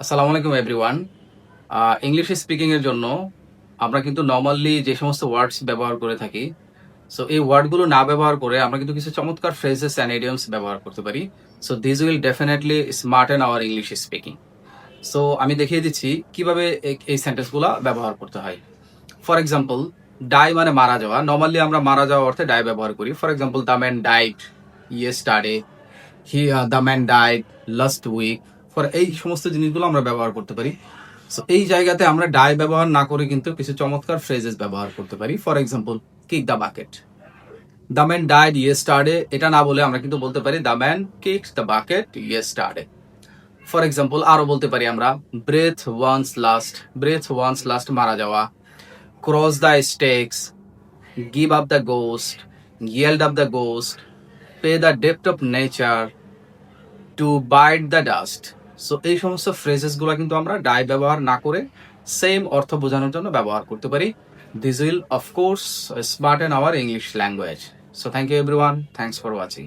আসসালামু আলাইকুম everyone. English speaking এর জন্য আমরা কিন্তু নরমালি যে সমস্ত ওয়ার্ডস ব্যবহার করে থাকি, সো এই ওয়ার্ডগুলো না ব্যবহার করে আমরা কিন্তু কিছু চমৎকার ফ্রেজেস অ্যান্ড ইডিয়মস ব্যবহার করতে পারি। So this will definitely স্মার্টেন our English speaking. So আমি দেখিয়ে দিচ্ছি কিভাবে এই সেন্টেন্সগুলো ব্যবহার করতে হয়। ফর এক্সাম্পল, ডাই মানে মারা যাওয়া। নরমালি আমরা মারা যাওয়া অর্থে ডাই ব্যবহার করি। For example, the man died yesterday, the man died last week. For এই সমস্ত জিনিসগুলো আমরা ব্যবহার করতে পারি। সো এই জায়গাতে আমরা ডাই ব্যবহার না করে কিন্তু কিছু চমৎকার ফ্রেজেস ব্যবহার করতে পারি। For example, kick the bucket, the man died yesterday, এটা না বলে আমরা কিন্তু বলতে পারি the man kicks the bucket yesterday. For example, আরো বলতে পারি আমরা ব্রেথ ওয়ান্স লাস্ট মারা যাওয়া, cross the Styx, give up the ghost, yield up the ghost, pay the ডেপ্ট of nature, to bite the dust. So এই সমস্ত phrases গুলো কিন্তু আমরা ডাই ব্যবহার না করে সেম অর্থ বোঝানোর জন্য ব্যবহার করতে পারি। This will of course smart in our English language. So thank you everyone, thanks for watching.